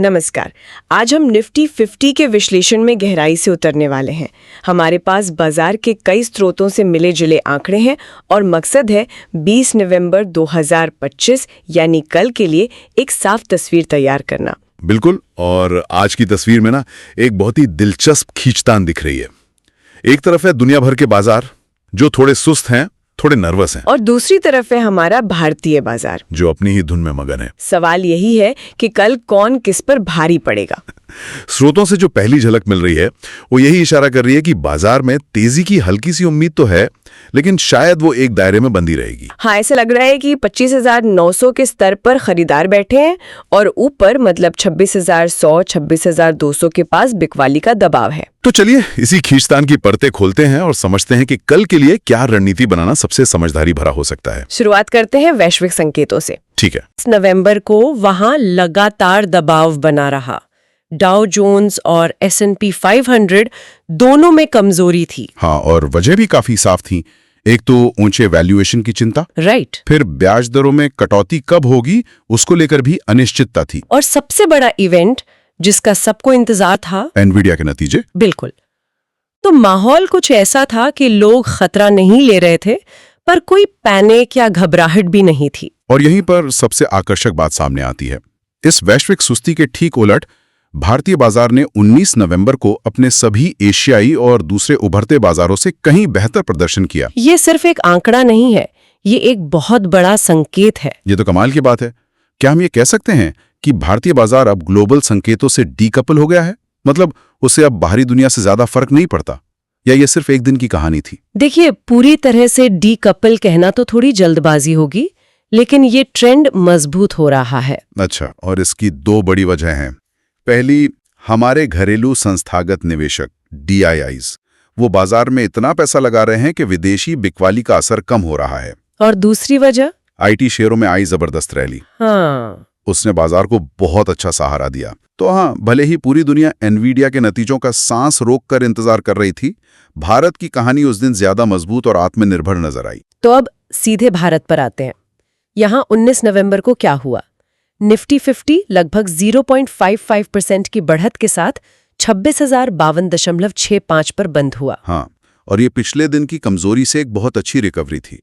नमस्कार। आज हम निफ्टी 50 के विश्लेषण में गहराई से उतरने वाले हैं। हमारे पास बाजार के कई स्रोतों से मिले जुले आंकड़े हैं और मकसद है 20 नवंबर 2025 यानी कल के लिए एक साफ तस्वीर तैयार करना। बिल्कुल। और आज की तस्वीर में ना एक बहुत ही दिलचस्प खींचतान दिख रही है। एक तरफ है दुनिया भर के बाजार जो थोड़े सुस्त हैं, थोड़े नर्वस हैं, और दूसरी तरफ है हमारा भारतीय बाजार जो अपनी ही धुन में मगन है। सवाल यही है कि कल कौन किस पर भारी पड़ेगा। स्रोतों से जो पहली झलक मिल रही है वो यही इशारा कर रही है कि बाजार में तेजी की हल्की सी उम्मीद तो है, लेकिन शायद वो एक दायरे में बंधी रहेगी। हाँ, ऐसा लग रहा है कि 25,900 के स्तर पर खरीदार बैठे हैं और ऊपर मतलब 26,100, 26,200 के पास बिकवाली का दबाव है। तो चलिए इसी खींचतान की परतें खोलते हैं और समझते हैं कि कल के लिए क्या रणनीति बनाना सबसे समझदारी भरा हो सकता है। शुरुआत करते हैं वैश्विक संकेतों से। ठीक है। इस नवंबर को वहां लगातार दबाव बना रहा। डाउ जोन्स और S&P 500 दोनों में कमजोरी थी। हाँ, और वजह भी काफी साफ थी। एक तो ऊंचे वैल्यूएशन की चिंता, राइट। फिर ब्याज दरों में कटौती कब होगी उसको लेकर भी अनिश्चितता थी, और सबसे बड़ा इवेंट जिसका सबको इंतजार था, एनवीडिया के नतीजे। बिल्कुल। तो माहौल कुछ ऐसा था कि लोग खतरा नहीं ले रहे थे, पर कोई पैनिक या घबराहट भी नहीं थी। और यहीं पर सबसे आकर्षक बात सामने आती है। इस वैश्विक सुस्ती के ठीक उलट भारतीय बाजार ने 19 नवंबर को अपने सभी एशियाई और दूसरे उभरते बाजारों से कहीं बेहतर प्रदर्शन किया। ये सिर्फ एक आंकड़ा नहीं है, ये एक बहुत बड़ा संकेत है। ये तो कमाल की बात है। क्या हम ये कह सकते हैं कि भारतीय बाजार अब ग्लोबल संकेतों से डीकपल हो गया है? मतलब उसे अब बाहरी दुनिया से ज्यादा फर्क नहीं पड़ता, या ये सिर्फ एक दिन की कहानी थी? देखिए, पूरी तरह से डीकपल कहना तो थोड़ी जल्दबाजी होगी, लेकिन ये ट्रेंड मजबूत हो रहा है। अच्छा, और इसकी दो बड़ी वजह हैं। पहली, हमारे घरेलू संस्थागत निवेशक DIIs वो बाजार में इतना पैसा लगा रहे हैं कि विदेशी बिकवाली का असर कम हो रहा है। और दूसरी वजह, IT शेयरों में आई जबरदस्त रैली। हाँ, उसने बाजार को बहुत अच्छा सहारा दिया। तो हाँ, भले ही पूरी दुनिया एनवीडिया के नतीजों का सांस रोककर इंतजार कर रही थी, भारत की कहानी उस दिन ज्यादा मजबूत और आत्मनिर्भर नजर आई। तो अब सीधे भारत पर आते हैं। यहाँ 19 नवंबर को क्या हुआ? निफ्टी 50 लगभग 0.55% की बढ़त के साथ 26,052.65 पर बंद हुआ। हाँ, और ये पिछले दिन की कमजोरी से एक बहुत अच्छी रिकवरी थी।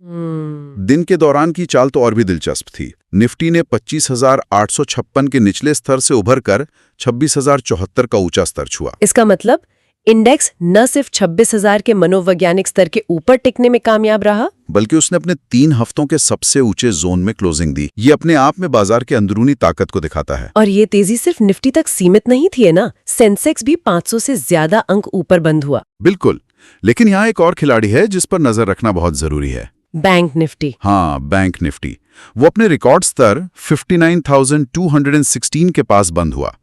दिन के दौरान की चाल तो और भी दिलचस्प थी। निफ्टी ने 25,856 के निचले स्तर से उभरकर 26,074 का ऊंचा स्तर छुआ। इसका मतलब इंडेक्स न सिर्फ 26,000 के मनोवैज्ञानिक स्तर के ऊपर टिकने में कामयाब रहा, बल्कि उसने अपने 3 हफ्तों के सबसे ऊंचे जोन में क्लोजिंग दी। ये अपने आप में बाजार के अंदरूनी ताकत को दिखाता है। और ये तेजी सिर्फ निफ्टी तक सीमित नहीं थी, है ना? सेंसेक्स भी 500 से ज्यादा अंक ऊपर बंद हुआ। बिल्कुल, लेकिन यहाँ एक और खिलाड़ी है जिस पर नजर रखना बहुत जरूरी है। Bank Nifty. हाँ, बैंक निफ्टी। वो अपने रिकॉर्ड स्तर 59,216 के पास बंद हुआ।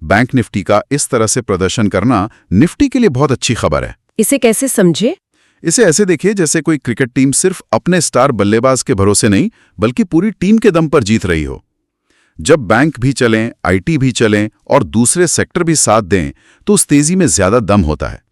बैंक निफ्टी का इस तरह से प्रदर्शन करना निफ्टी के लिए बहुत अच्छी खबर है। इसे कैसे समझे? इसे ऐसे देखिए जैसे कोई क्रिकेट टीम सिर्फ अपने स्टार बल्लेबाज के भरोसे नहीं, बल्कि पूरी टीम के दम पर जीत रही हो। जब बैंक भी चलें, IT भी चलें और दूसरे सेक्टर भी साथ दें, तो उस तेजी में ज्यादा दम होता है।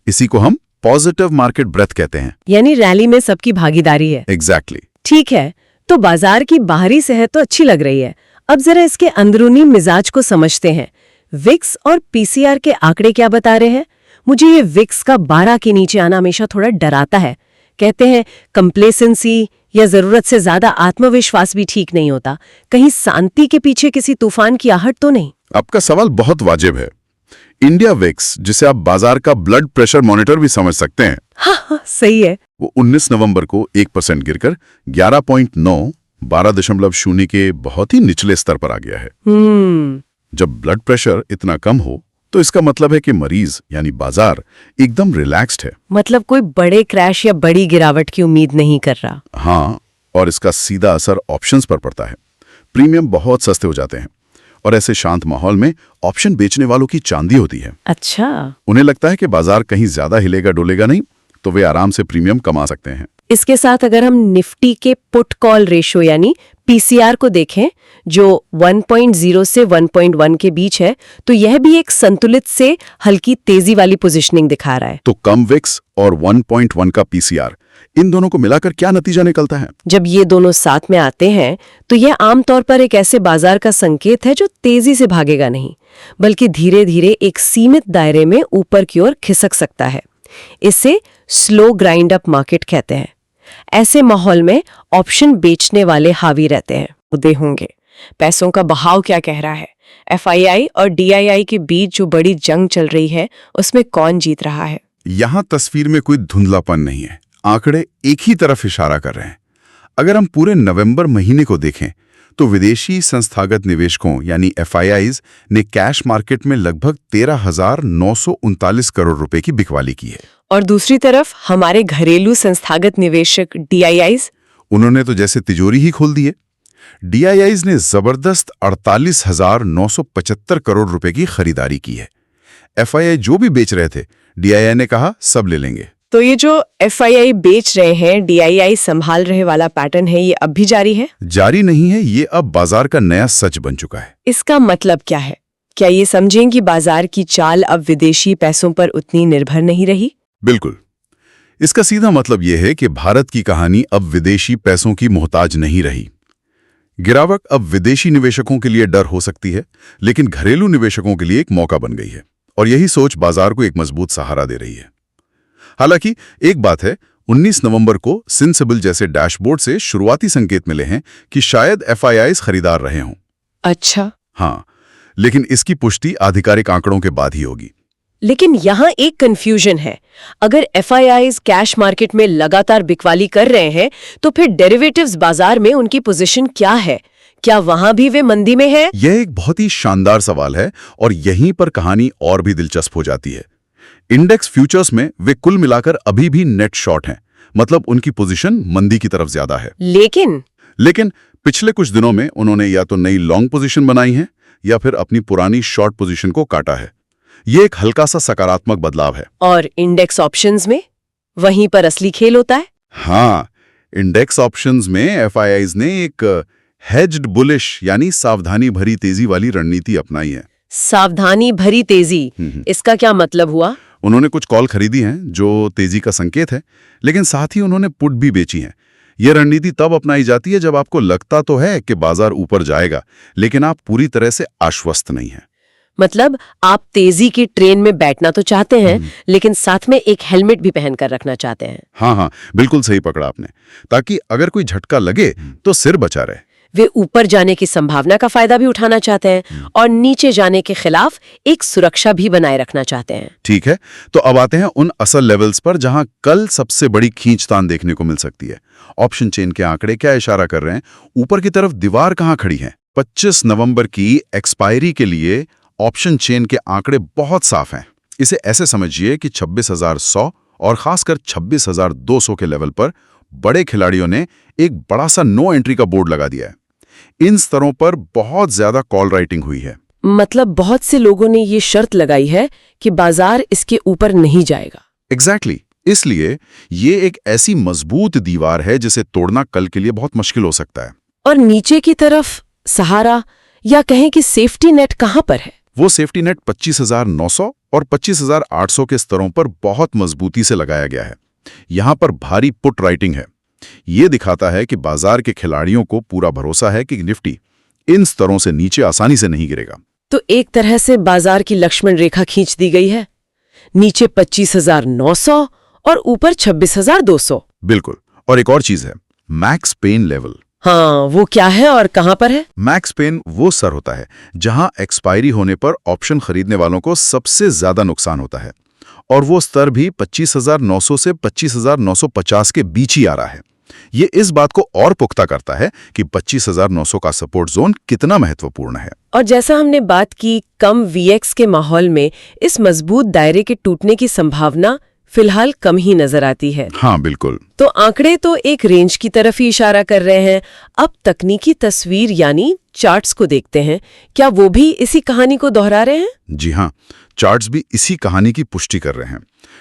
इसी को हम पॉजिटिव मार्केट ब्रेथ कहते हैं। यानी रैली में सबकी भागीदारी है। एग्जैक्टली। ठीक है, तो बाजार की बाहरी सेहत तो अच्छी लग रही है। अब जरा इसके अंदरूनी मिजाज को समझते हैं। विक्स और PCR के आंकड़े क्या बता रहे हैं? मुझे ये विक्स का 12 के नीचे आना हमेशा थोड़ा डराता है। कहते हैं कंप्लेसेंसी या जरूरत से ज्यादा आत्मविश्वास भी ठीक नहीं होता। कहीं शांति के पीछे किसी तूफान की आहट तो नहीं? आपका सवाल बहुत वाजिब है। इंडिया विक्स, जिसे आप बाजार का ब्लड प्रेशर मॉनिटर भी समझ सकते हैं, हाँ, सही है। वो 19 नवंबर को 1% गिरकर 11.9, 12.0 के बहुत ही निचले स्तर पर आ गया है। जब ब्लड प्रेशर इतना कम हो तो इसका मतलब है कि मरीज यानी बाजार एकदम रिलैक्स्ड है। मतलब कोई बड़े क्रैश या बड़ी गिरावट की उम्मीद नहीं कर रहा। हाँ, और इसका सीधा असर ऑप्शंस पर पड़ता है। प्रीमियम बहुत सस्ते हो जाते हैं और ऐसे शांत माहौल में ऑप्शन बेचने वालों की चांदी होती है। अच्छा। उन्हें लगता है कि बाजार कहीं ज्यादा हिलेगा डोलेगा नहीं, तो वे आराम से प्रीमियम कमा सकते हैं। इसके साथ अगर हम निफ्टी के पुट कॉल रेशो यानी PCR को देखें, जो 1.0 से 1.1 के बीच है, तो यह भी एक संतुलित से हल्की तेजी वाली पोजीशनिंग दिखा रहा है। तो कम विक्स और 1.1 का PCR इन दोनों को मिलाकर क्या नतीजा निकलता है? जब ये दोनों साथ में आते हैं तो यह आमतौर पर एक ऐसे बाजार का संकेत है जो तेजी से भागेगा नहीं, बल्कि धीरे धीरे एक सीमित दायरे में ऊपर की ओर खिसक सकता है। इसे स्लो ग्राइंड अप मार्केट कहते हैं। ऐसे माहौल में ऑप्शन बेचने वाले हावी रहते हैं। मुद्दे होंगे, पैसों का बहाव क्या कह रहा है, एफआईआई और डीआईआई के बीच जो बड़ी जंग चल रही है उसमें कौन जीत रहा है। यहां तस्वीर में कोई धुंधलापन नहीं है, आंकड़े एक ही तरफ इशारा कर रहे हैं। अगर हम पूरे नवंबर महीने को देखें तो विदेशी संस्थागत निवेशकों यानी एफआईआईज ने कैश मार्केट में लगभग 13,939 करोड़ रुपए की बिकवाली की है। और दूसरी तरफ हमारे घरेलू संस्थागत निवेशक डीआईआईज, उन्होंने तो जैसे तिजोरी ही खोल दी है। डीआईआईज ने जबरदस्त 48,975 करोड़ रुपए की खरीदारी की है। एफआईआई जो भी बेच रहे थे, डीआईआई ने कहा सब ले लेंगे। तो ये जो एफआईआई बेच रहे हैं, डीआईआई संभाल रहे वाला पैटर्न है, ये अब भी जारी है? जारी नहीं है, ये अब बाजार का नया सच बन चुका है। इसका मतलब क्या है? क्या ये समझें कि बाजार की चाल अब विदेशी पैसों पर उतनी निर्भर नहीं रही? बिल्कुल। इसका सीधा मतलब यह है कि भारत की कहानी अब विदेशी पैसों की मोहताज नहीं रही। गिरावट अब विदेशी निवेशकों के लिए डर हो सकती है, लेकिन घरेलू निवेशकों के लिए एक मौका बन गई है, और यही सोच बाजार को एक मजबूत सहारा दे रही है। हालांकि एक बात है, 19 नवंबर को सेंसिबल जैसे डैशबोर्ड से शुरुआती संकेत मिले हैं कि शायद एफआईआईज खरीदार रहे हों। अच्छा। हाँ, लेकिन इसकी पुष्टि आधिकारिक आंकड़ों के बाद ही होगी। लेकिन यहाँ एक कंफ्यूजन है। अगर एफआईआईज कैश मार्केट में लगातार बिकवाली कर रहे हैं तो फिर डेरिवेटिव्स बाजार में उनकी पोजीशन क्या है? क्या वहां भी वे मंदी में है? यह एक बहुत ही शानदार सवाल है, और यहीं पर कहानी और भी दिलचस्प हो जाती है। इंडेक्स फ्यूचर्स में वे कुल मिलाकर अभी भी नेट शॉर्ट हैं, मतलब उनकी पोजीशन मंदी की तरफ ज्यादा है। लेकिन पिछले कुछ दिनों में उन्होंने या तो नई लॉन्ग पोजीशन बनाई है या फिर अपनी पुरानी शॉर्ट पोजीशन को काटा है। ये एक हल्का सा सकारात्मक बदलाव है। और इंडेक्स ऑप्शंस में वहीं पर असली खेल होता है। हाँ, इंडेक्स ऑप्शंस में एफआईआईज ने एक हेज्ड बुलिश यानी सावधानी भरी तेजी वाली रणनीति अपनाई है। सावधानी भरी तेजी, इसका क्या मतलब हुआ? उन्होंने कुछ कॉल खरीदी हैं जो तेजी का संकेत है, लेकिन साथ ही उन्होंने पुट भी बेची हैं। यह रणनीति तब अपनाई जाती है जब आपको लगता तो है कि बाजार ऊपर जाएगा, लेकिन आप पूरी तरह से आश्वस्त नहीं हैं। मतलब आप तेजी की ट्रेन में बैठना तो चाहते हैं, लेकिन साथ में एक हेलमेट भी पहनकर रखना चाहते हैं। हाँ, बिल्कुल सही पकड़ा आपने, ताकि अगर कोई झटका लगे तो सिर बचा रहे। वे ऊपर जाने की संभावना का फायदा भी उठाना चाहते हैं और नीचे जाने के खिलाफ एक सुरक्षा भी बनाए रखना चाहते हैं। ठीक है, तो अब आते हैं उन असल लेवल्स पर जहां कल सबसे बड़ी खींचतान देखने को मिल सकती है। ऑप्शन चेन के आंकड़े क्या इशारा कर रहे हैं? ऊपर की तरफ दीवार कहां खड़ी है? 25 नवंबर की एक्सपायरी के लिए ऑप्शन चेन के आंकड़े बहुत साफ हैं। इसे ऐसे समझिए कि 26,100 और खासकर 26,200 के लेवल पर बड़े खिलाड़ियों ने एक बड़ा सा नो एंट्री का बोर्ड लगा दिया है। इन स्तरों पर बहुत ज्यादा कॉल राइटिंग हुई है। मतलब बहुत से लोगों ने ये शर्त लगाई है कि बाजार इसके ऊपर नहीं जाएगा। एग्जैक्टली। इसलिए ये एक ऐसी मजबूत दीवार है जिसे तोड़ना कल के लिए बहुत मुश्किल हो सकता है। और नीचे की तरफ सहारा या कहें कि सेफ्टी नेट कहां पर है? वो सेफ्टी नेट 25,900 और 25,800 के स्तरों पर बहुत मजबूती से लगाया गया है। यहां पर भारी पुट राइटिंग है। ये दिखाता है कि बाजार के खिलाड़ियों को पूरा भरोसा है कि निफ्टी इन स्तरों से नीचे आसानी से नहीं गिरेगा। तो एक तरह से बाजार की लक्ष्मण रेखा खींच दी गई है, नीचे 25,900 और ऊपर 26,200। बिल्कुल। और एक और चीज है, मैक्स पेन लेवल। हाँ, वो क्या है और कहां पर है? मैक्स पेन वो स्तर होता है जहां एक्सपायरी होने पर ऑप्शन खरीदने वालों को सबसे ज्यादा नुकसान होता है, और वो स्तर भी 25,900 से 25,950 के बीच ही आ रहा है। ये इस बात को और पुख्ता करता है कि 25,900 का सपोर्ट जोन कितना महत्वपूर्ण है। और जैसा हमने बात की, कम वीएक्स के माहौल में इस मजबूत दायरे के टूटने की संभावना फिलहाल कम ही नजर आती है। हाँ, बिल्कुल। तो आंकड़े तो एक रेंज की तरफ ही इशारा कर रहे हैं। अब तकनीकी तस्वीर यानी चार्ट्स को देखते हैं। क्या वो भी इसी कहानी को दोहरा रहे हैं? जी हाँ, चार्ट्स भी इसी कहानी की पुष्टि कर रहे हैं।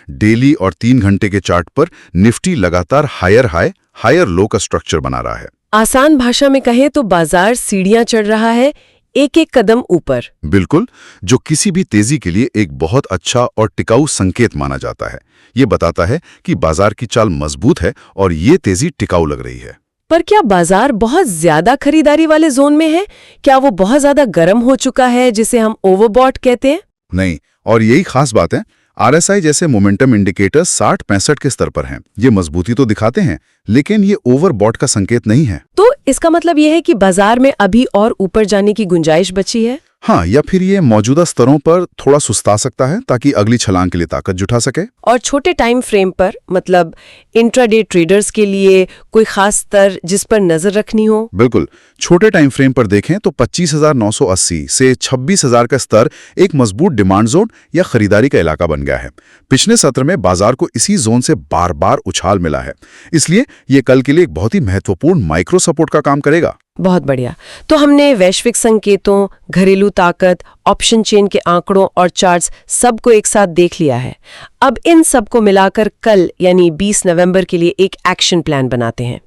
डेली और 3 घंटे के चार्ट पर निफ्टी लगातार हायर हाई हायर लो का स्ट्रक्चर बना रहा है। आसान भाषा में कहें तो बाजार सीढ़ियां चढ़ रहा है, एक एक कदम ऊपर। बिल्कुल, जो किसी भी तेजी के लिए एक बहुत अच्छा और टिकाऊ संकेत माना जाता है। ये बताता है कि बाजार की चाल मजबूत है और ये तेजी टिकाऊ लग रही है। पर क्या बाजार बहुत ज्यादा खरीदारी वाले जोन में है? क्या वो बहुत ज्यादा गर्म हो चुका है जिसे हम ओवरबॉट कहते हैं? नहीं, और यही खास बात है। RSI जैसे मोमेंटम इंडिकेटर 60-65 के स्तर पर हैं। ये मजबूती तो दिखाते हैं, लेकिन ये ओवरबॉट का संकेत नहीं है। तो इसका मतलब यह है कि बाजार में अभी और ऊपर जाने की गुंजाइश बची है? हाँ, या फिर ये मौजूदा स्तरों पर थोड़ा सुस्ता सकता है ताकि अगली छलांग के लिए ताकत जुटा सके। और छोटे टाइम फ्रेम पर, मतलब इंट्राडे ट्रेडर्स के लिए कोई खास स्तर जिस पर नजर रखनी हो? बिल्कुल, छोटे टाइम फ्रेम पर देखें तो 25,980 से 26,000 का स्तर एक मजबूत डिमांड जोन या खरीदारी का इलाका बन गया है। पिछले सत्र में बाजार को इसी जोन से बार बार उछाल मिला है, इसलिए ये कल के लिए एक बहुत ही महत्वपूर्ण माइक्रो सपोर्ट का काम करेगा। बहुत बढ़िया। तो हमने वैश्विक संकेतों, घरेलू ताकत, ऑप्शन चेन के आंकड़ों और चार्ट्स सबको एक साथ देख लिया है। अब इन सबको मिलाकर कल यानी 20 नवंबर के लिए एक एक्शन प्लान बनाते हैं।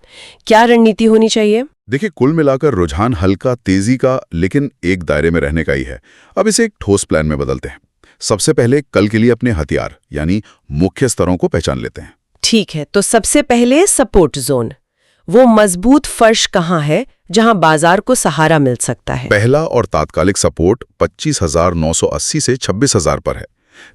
क्या रणनीति होनी चाहिए? देखिए, कुल मिलाकर रुझान हल्का तेजी का, लेकिन एक दायरे में रहने का ही है। अब इसे एक ठोस प्लान में बदलते हैं। सबसे पहले कल के लिए अपने हथियार यानी मुख्य स्तरों को पहचान लेते हैं। ठीक है, तो सबसे पहले सपोर्ट जोन, वो मजबूत फर्श कहाँ है जहां बाजार को सहारा मिल सकता है? पहला और तात्कालिक सपोर्ट 25,980 से 26,000 पर है,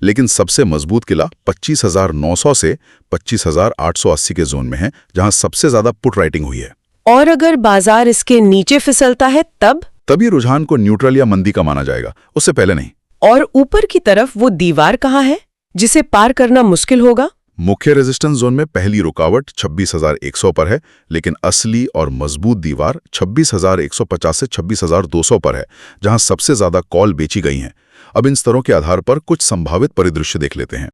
लेकिन सबसे मजबूत किला 25,900 से 25,880 के जोन में है, जहां सबसे ज्यादा पुट राइटिंग हुई है। और अगर बाजार इसके नीचे फिसलता है तब ये रुझान को न्यूट्रल या मंदी का माना जाएगा, उससे पहले नहीं। और ऊपर की तरफ वो दीवार कहाँ है जिसे पार करना मुश्किल होगा? मुख्य रेजिस्टेंस जोन में पहली रुकावट 26,100 पर है, लेकिन असली और मजबूत दीवार 26,150 से 26,200 पर है, जहां सबसे ज्यादा कॉल बेची गई हैं। अब इन स्तरों के आधार पर कुछ संभावित परिदृश्य देख लेते हैं।